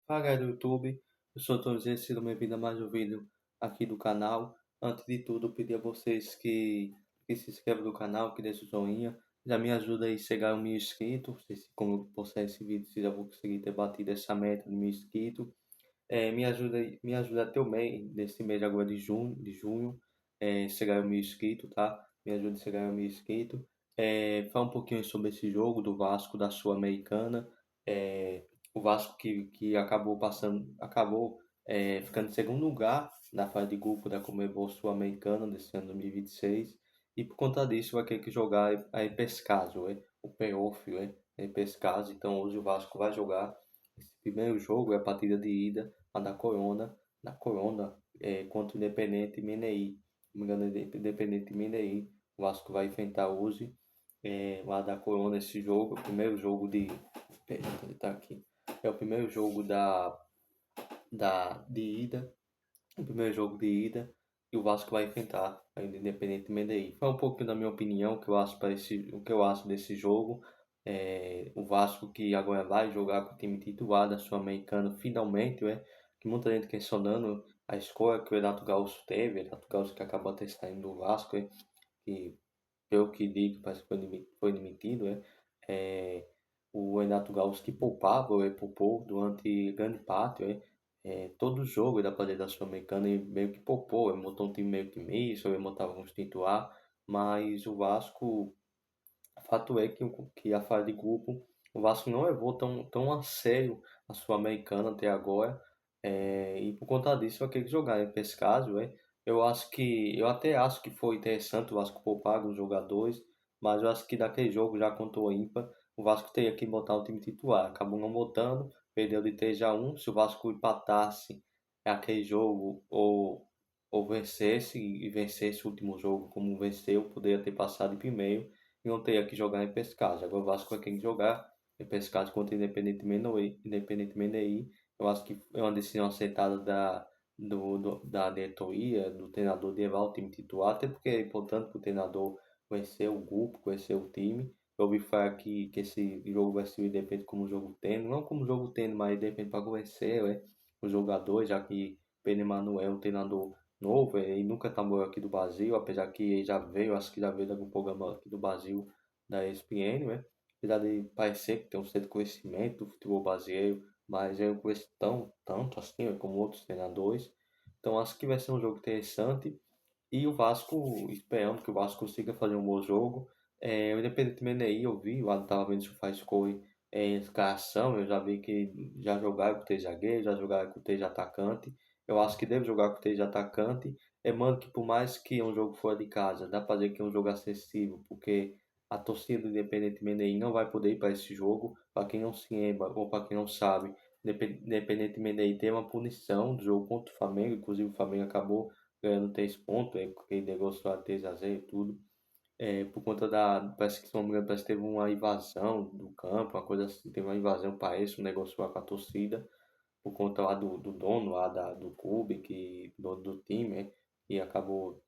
Fala galera do YouTube, eu sou o Tonzê, sejam bem-vindos a mais um vídeo aqui do canal. Antes de tudo, eu pedi a vocês que se inscrevam no canal, que deixem o joinha, já me ajuda aí a chegar a 1.000 inscritos. Não sei se como eu postar esse vídeo, se já vou conseguir ter batido essa meta de 1.000 inscritos. Me ajuda até o mês, desse mês agora de junho, chegar a 1.000 inscritos, tá? Me ajuda a chegar a 1.000 inscritos. Fala um pouquinho sobre esse jogo do Vasco da Sul-Americana. É, o Vasco que acabou passando, ficando em segundo lugar na fase de grupo da Conmebol Sul-Americana desse ano 2026. E por conta disso vai ter que jogar a Pescaso, o playoff, a Pescaso. Então hoje o Vasco vai jogar esse primeiro jogo, é a partida de ida a da Corona, contra o Independente Medellín. Se não me engano, é Independente Medellín. O Vasco vai enfrentar hoje, lá da Corona, esse jogo, o primeiro jogo de. Pera, ele tá aqui. É o primeiro jogo de ida. O primeiro jogo de ida. E o Vasco vai enfrentar ainda Independente Medellín. Foi um pouquinho da minha opinião, o que eu acho desse jogo. O Vasco que agora vai jogar com o time titular da Sul-Americana, finalmente, que muita gente questionando a escolha que o Renato Gaúcho teve, Renato Gaúcho que acabou até saindo do Vasco, que pelo que digo, parece que foi demitido, é, o Renato Gaúcho que poupava, poupou durante grande parte, todo jogo da partida da Sul-Americana ele meio que poupou, ele montou um time meio que misto, ele montava uns titular, mas o Vasco, fato é que a fase de grupo, o Vasco não levou tão a sério a Sul-Americana até agora, e por conta disso vai ter que jogar em Pescados, eu até acho que foi interessante o Vasco poupar alguns jogadores, mas eu acho que daquele jogo já contra o Ímpar, o Vasco teria que botar o time titular, acabou não botando, perdeu de 3-1. Se o Vasco empatasse aquele jogo ou vencesse e vencesse o último jogo como venceu, poderia ter passado em primeiro e não teria que jogar em Pescagem. Agora o Vasco vai ter que jogar em Pescagem contra o Independente Medellín. Eu acho que é uma decisão acertada da diretoria, do treinador de levar o time titular, até porque é importante para o treinador conhecer o grupo, conhecer o time. Eu ouvi falar que esse jogo vai ser depende como jogo tendo, não como jogo tendo, mas depende para conhecer, os jogadores, já que Pedro Emanuel é um treinador novo, ele nunca trabalhou aqui do Brasil, apesar que ele já veio, acho que já veio de algum programa aqui do Brasil, da ESPN, apesar de parecer que tem um certo conhecimento do futebol brasileiro, mas eu não conheço tanto assim, como outros treinadores, então acho que vai ser um jogo interessante, e o Vasco, esperando que o Vasco consiga fazer um bom jogo. O Independente Medellín, eu vi, lá estava vendo se o Faz Score em escalação, eu já vi que já jogaram com três zagueiros, já jogaram com três atacante. Eu acho que deve jogar com três atacante. Mano, que por mais que é um jogo fora de casa, dá para dizer que é um jogo acessível, porque a torcida do Independente Medellín não vai poder ir para esse jogo. Para quem não se lembra, ou para quem não sabe, Independente Medellín tem uma punição do jogo contra o Flamengo, inclusive o Flamengo acabou ganhando 3 pontos, porque ele negociou a 3-0 e tudo. Por conta parece que, se não me engano, parece que teve uma invasão do campo, uma coisa assim, teve uma invasão, parece, um negócio lá com a torcida, por conta lá do dono lá do clube, dono do time, e acabou,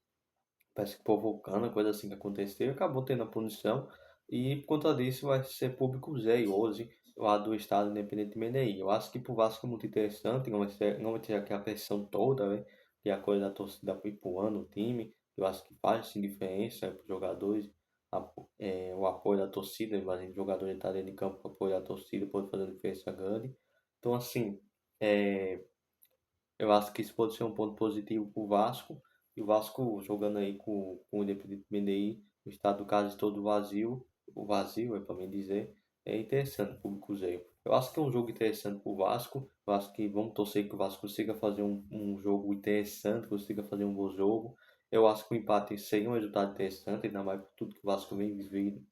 parece que provocando, a coisa assim que aconteceu, e acabou tendo a punição, e por conta disso vai ser público zero hoje, lá do estado Independente Medellín. Eu acho que pro Vasco é muito interessante, não vai ter aquela pressão toda, que é a coisa da torcida empurrando o time. Eu acho que faz sim diferença para os jogadores, o apoio da torcida, imagina o jogador entrar dentro de campo com o apoio da torcida, pode fazer uma diferença grande. Então, assim, é, eu acho que isso pode ser um ponto positivo para o Vasco. E o Vasco jogando aí com o Independente Medellín, o estado quase todo vazio, o vazio é para mim dizer, é interessante para o Cruzeiro. Eu acho que é um jogo interessante para o Vasco. Eu acho que vamos torcer que o Vasco consiga fazer um jogo interessante, consiga fazer um bom jogo. Eu acho que o empate seria um resultado interessante, ainda mais por tudo que o Vasco vem vivendo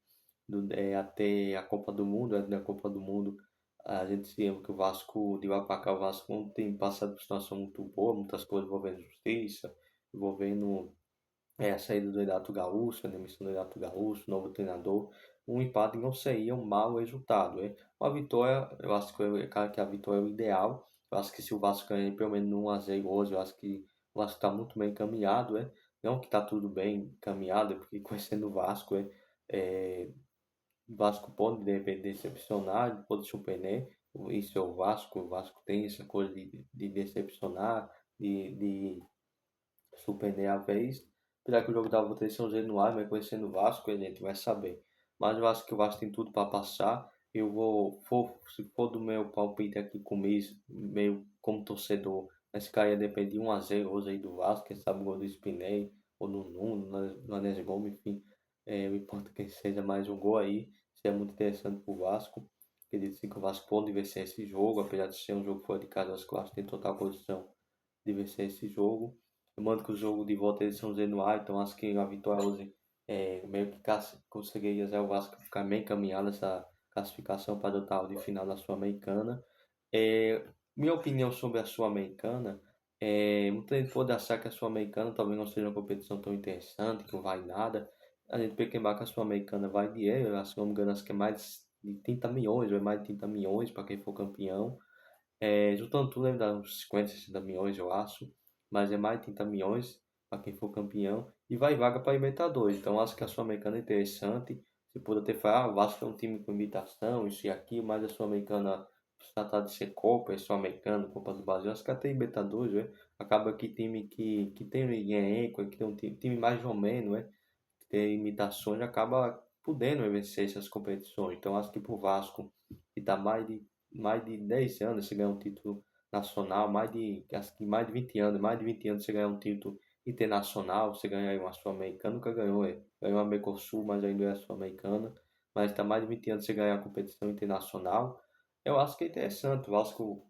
até a Copa do Mundo, antes da Copa do Mundo, a gente se lembra que o Vasco, de lá para cá, o Vasco não tem passado por situação muito boa, muitas coisas envolvendo justiça, envolvendo a saída do Renato Gaúcho, a demissão do Renato Gaúcho, novo treinador. Um empate não seria um mau resultado. Uma vitória, eu acho que, cara, que a vitória é o ideal. Eu acho que se o Vasco ganhar pelo menos 1-0 hoje, eu acho que o Vasco está muito bem encaminhado. Não que está tudo bem encaminhado, porque conhecendo o Vasco, o Vasco pode de repente decepcionar, pode surpreender, Isso é o Vasco tem essa coisa de decepcionar, de surpreender a vez. Apesar que o jogo da volta de São Januário, mas conhecendo o Vasco, a gente vai saber. Mas eu acho que o Vasco tem tudo para passar. Se for do meu palpite aqui comigo, meio como torcedor, esse cara ia depender de 1-0 hoje aí do Vasco, quem sabe o gol do Spinelli, ou do Nuno, do Anes Gomes, enfim. O importante é que seja mais um gol aí. Seria muito interessante pro Vasco. Acredito sim que o Vasco pode vencer esse jogo, apesar de ser um jogo fora de casa, eu acho que o Vasco tem total condição de vencer esse jogo. Lembrando que o jogo de volta eles são Zenoar, então acho que a vitória hoje meio que conseguiria o Vasco ficar bem encaminhado essa classificação para o tal de final da Sul-Americana. É, minha opinião sobre a Sul-Americana muita gente pode achar que a Sul-Americana talvez não seja uma competição tão interessante, que não vai nada. A gente tem que lembrar que a Sul-Americana vai dinheiro, eu acho que não me engano, acho que é mais de 30 milhões, ou é mais de 30 milhões para quem for campeão. Juntando tudo, deve dar uns 50, 60 milhões, eu acho. Mas é mais de 30 milhões para quem for campeão. E vai vaga para Libertadores. Então acho que a Sul-Americana é interessante. Você pode até falar, o Vasco é um time com imitação, isso e aquilo, mas a Sul-Americana, se tratar de ser Copa, é Sul-Americana, Copa do Brasil, acho que até Libertadores, né? Acaba que time que tem um elenco, que tem um time mais ou menos, né? Que tem imitações, acaba podendo vencer essas competições. Então acho que pro Vasco, que está mais de 10 anos você ganhar um título nacional, acho que mais de 20 anos você ganhar um título internacional, você ganhar aí uma Sul-Americana, nunca ganhou, ganhou a Mercosul, mas ainda é Sul-Americana, mas está mais de 20 anos você ganhar a competição internacional, eu acho que é interessante, o Vasco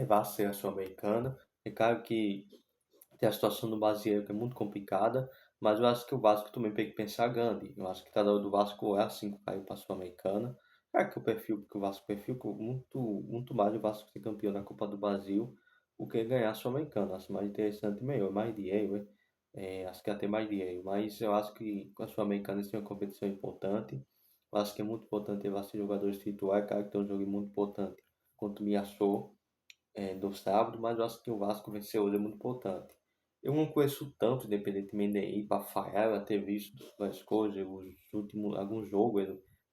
vai ser a Sul-Americana, é claro que tem a situação do brasileiro que é muito complicada, mas eu acho que o Vasco também tem que pensar grande. Eu acho que cada do Vasco é assim que caiu para a Sul-Americana. É que o perfil que o Vasco perfil muito mais o Vasco ser campeão da Copa do Brasil do que ganhar a Sul-Americana. Acho mais interessante melhor, mais dinheiro, né? Acho que até mais dinheiro, mas eu acho que a Sul-Americana é uma competição importante. Eu acho que é muito importante ter vários jogadores titulares, cara, que tem um jogo muito importante contra o Mirassol do sábado, mas eu acho que o Vasco vencer hoje é muito importante. Eu não conheço tanto, independentemente de ir para falhar, eu ter visto as coisas, os últimos, alguns jogos,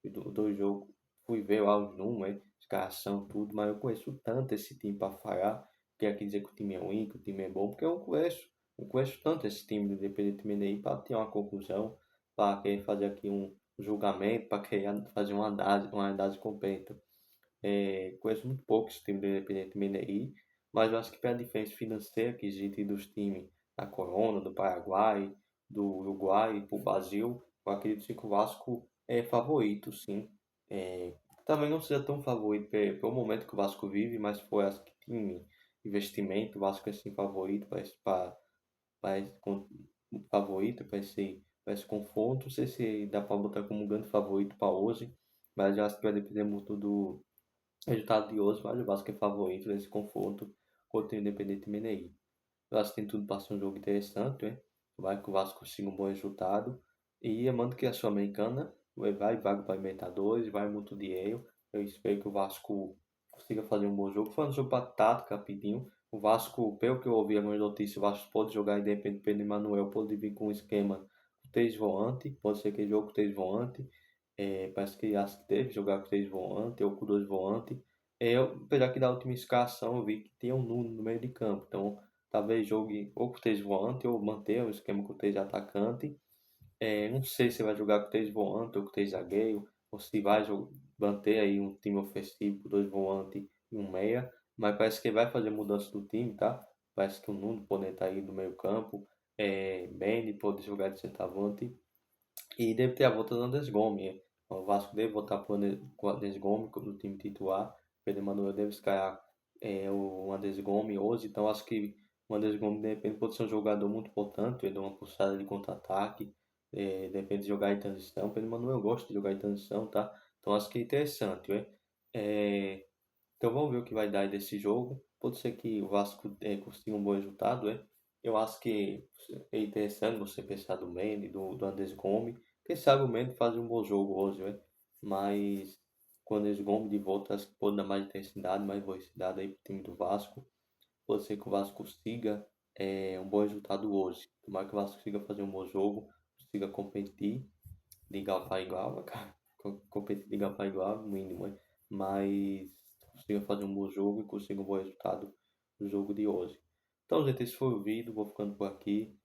dois jogos, fui ver lá os números, escalação, tudo, mas eu conheço tanto esse time para falhar, quer dizer que o time é ruim, que o time é bom, porque eu conheço tanto esse time, independentemente de ir para ter uma conclusão, para querer fazer aqui um julgamento, para querer fazer uma análise completa. Conheço muito pouco esse time do Independente Medellín, mas eu acho que pela diferença financeira que existe dos times da Corona, do Paraguai, do Uruguai para o Brasil, eu acredito sim que o Vasco é favorito, sim. É, Também não seja tão favorito pelo momento que o Vasco vive, mas foi acho que time, investimento, o Vasco é sim favorito para esse favorito para esse confronto. Não sei se dá para botar como um grande favorito para hoje, mas eu acho que vai depender muito do resultado de hoje, mas o Vasco é favorito nesse confronto contra o Independente Medellín. Eu acho que tem tudo para ser um jogo interessante, né? Vai que o Vasco consiga um bom resultado. E amando que a Sul-Americana vai vaga para Libertadores, vai muito dinheiro. Eu espero que o Vasco consiga fazer um bom jogo. Foi um jogo para tática, rapidinho. O Vasco, pelo que eu ouvi algumas notícias, o Vasco pode jogar independente Pedro Emanuel, pode vir com um esquema com 3 volantes, pode ser que jogo com 3 volantes. Parece que acho que teve jogar com 3 volantes ou com 2 volantes. Apesar que da última escalação eu vi que tinha um Nuno no meio de campo, então talvez jogue ou com 3 volantes ou manter o esquema com 3 atacantes. Não sei se vai jogar com 3 volantes ou com 3 zagueiros, ou se vai manter aí um time ofensivo com 2 volantes e um meia, mas parece que vai fazer mudança do time, tá? Parece que o Nuno pode estar aí no meio campo, Beni pode jogar de centroavante, e deve ter a volta do Andes Gomes. O Vasco deve voltar com o Andes Gomes no time titular. Pedro Manuel deve escalar o Andes Gomes hoje. Então acho que o Andes Gomes de repente pode ser um jogador muito importante. Ele dá uma pulsada de contra-ataque. De repente jogar em transição. Pedro Manuel gosta de jogar em transição, tá? Então acho que é interessante, né? É, então vamos ver o que vai dar desse jogo. Pode ser que o Vasco consiga um bom resultado, né? Eu acho que é interessante você pensar do Mendy, do Andrés Gomes. Quem sabe o Mendy faz um bom jogo hoje, né? Mas com o Andrés Gomes de volta, acho que pode dar mais intensidade, mais velocidade aí pro time do Vasco. Pode ser que o Vasco consiga um bom resultado hoje. Tomara que o Vasco consiga fazer um bom jogo, consiga competir de igual para igual, cara. Competir de igual para igual, no mínimo, né? Mas consiga fazer um bom jogo e consiga um bom resultado no jogo de hoje. Então, gente, esse foi o vídeo, vou ficando por aqui.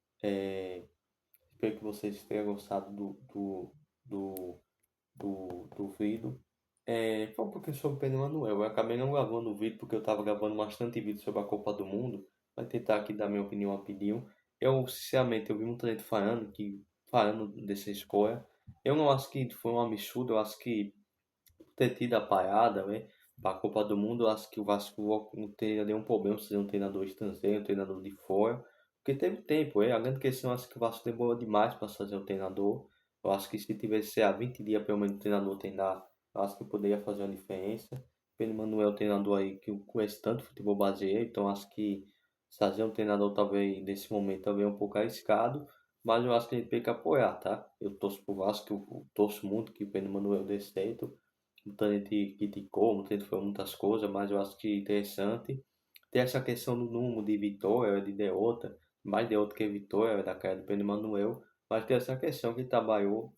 Espero que vocês tenham gostado do, do vídeo. Foi um pouquinho sobre o Pedro Manuel. Eu acabei não gravando o vídeo porque eu estava gravando bastante vídeo sobre a Copa do Mundo. Vai tentar aqui dar minha opinião rapidinho. Eu, sinceramente, eu vi muita gente falando dessa escolha. Eu não acho que foi um absurdo, eu acho que ter tido a parada, né? Para a Copa do Mundo, eu acho que o Vasco não teria nenhum problema se um treinador estrangeiro, um treinador de fora, porque teve tempo, é. A grande questão, eu acho que o Vasco demorou demais para fazer o treinador. Eu acho que se tivesse há 20 dias pelo menos o treinador treinar, eu acho que poderia fazer uma diferença. Pedro Manuel, treinador aí que conhece tanto futebol brasileiro, então acho que fazer um treinador talvez nesse momento talvez um pouco arriscado, mas eu acho que ele tem que apoiar, tá? Eu torço pro Vasco, eu torço muito que o Pedro Manuel dê certo. Muita gente criticou, muita gente falou muitas coisas, mas eu acho que é interessante. Tem essa questão do número de vitória, de derrota, mais derrota que vitória da cara do Pedro Manuel, mas tem essa questão que ele trabalhou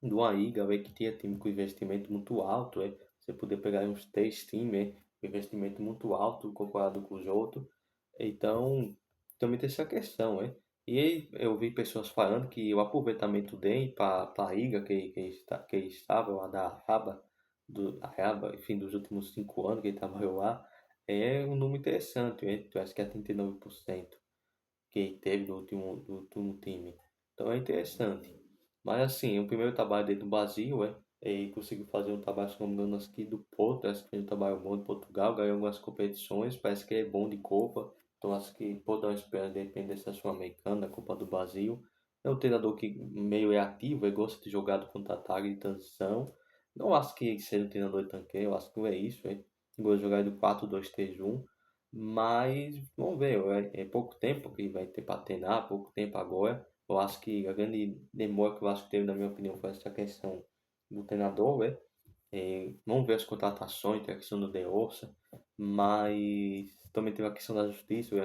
de uma liga, véio, que tinha time com investimento muito alto, é. Você poder pegar uns 3 times, com investimento muito alto comparado com os outros. Então, também tem essa questão, é. E aí eu vi pessoas falando que o aproveitamento dele para a liga que ele estava lá da Araba, enfim, dos últimos 5 anos que ele trabalhou lá, é um número interessante, é. Parece que é 39% que ele teve do último time. Então é interessante. Mas assim, o primeiro trabalho dele no Brasil, ele conseguiu fazer um trabalho, se não me engano, acho que do Porto, acho que fez um trabalho bom em Portugal, ganhou algumas competições, parece que é bom de Copa, então acho que pode dar uma esperança de independência sul-americana, da Copa do Brasil. É um treinador que meio é ativo, ele gosta de jogar do contra-ataque de transição. Não acho que ele seja um treinador de tanqueiro, eu acho que não é isso, ele gosta de jogar do 4-2-3-1. Mas vamos ver, é pouco tempo que vai ter para treinar, pouco tempo agora. Eu acho que a grande demora que o Vasco teve, na minha opinião, foi essa questão do treinador, né? Vamos ver as contratações, tem a questão do De Orça, mas também teve a questão da justiça,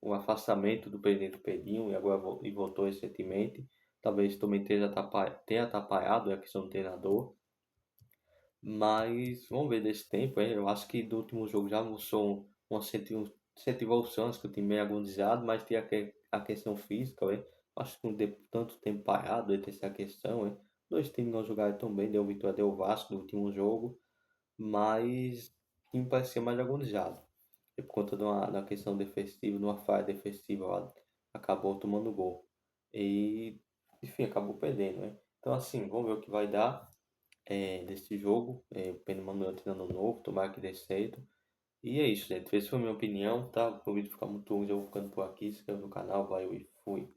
o afastamento do presidente Pedrinho e agora e voltou recentemente. Talvez também tenha atrapalhado a questão do treinador. Mas vamos ver desse tempo, hein? Eu acho que do último jogo já mostrou uma evolução, acho que o time é agonizado, mas tem a questão física, hein? Acho que não deu tanto tempo parado, tem essa questão, hein? Dois times não jogaram tão bem, deu vitória, deu o Vasco no último jogo, mas o time parecia mais agonizado. E por conta de uma questão defensiva, de uma falha defensiva, lá, acabou tomando gol. E, enfim, acabou perdendo, né? Então, assim, vamos ver o que vai dar desse jogo. O Pedro Manuel treinando novo, tomara que dê certo. E é isso, gente. Essa foi a minha opinião, tá? O vídeo ficar muito longo, eu vou ficando por aqui. Se inscreva no canal, valeu e fui.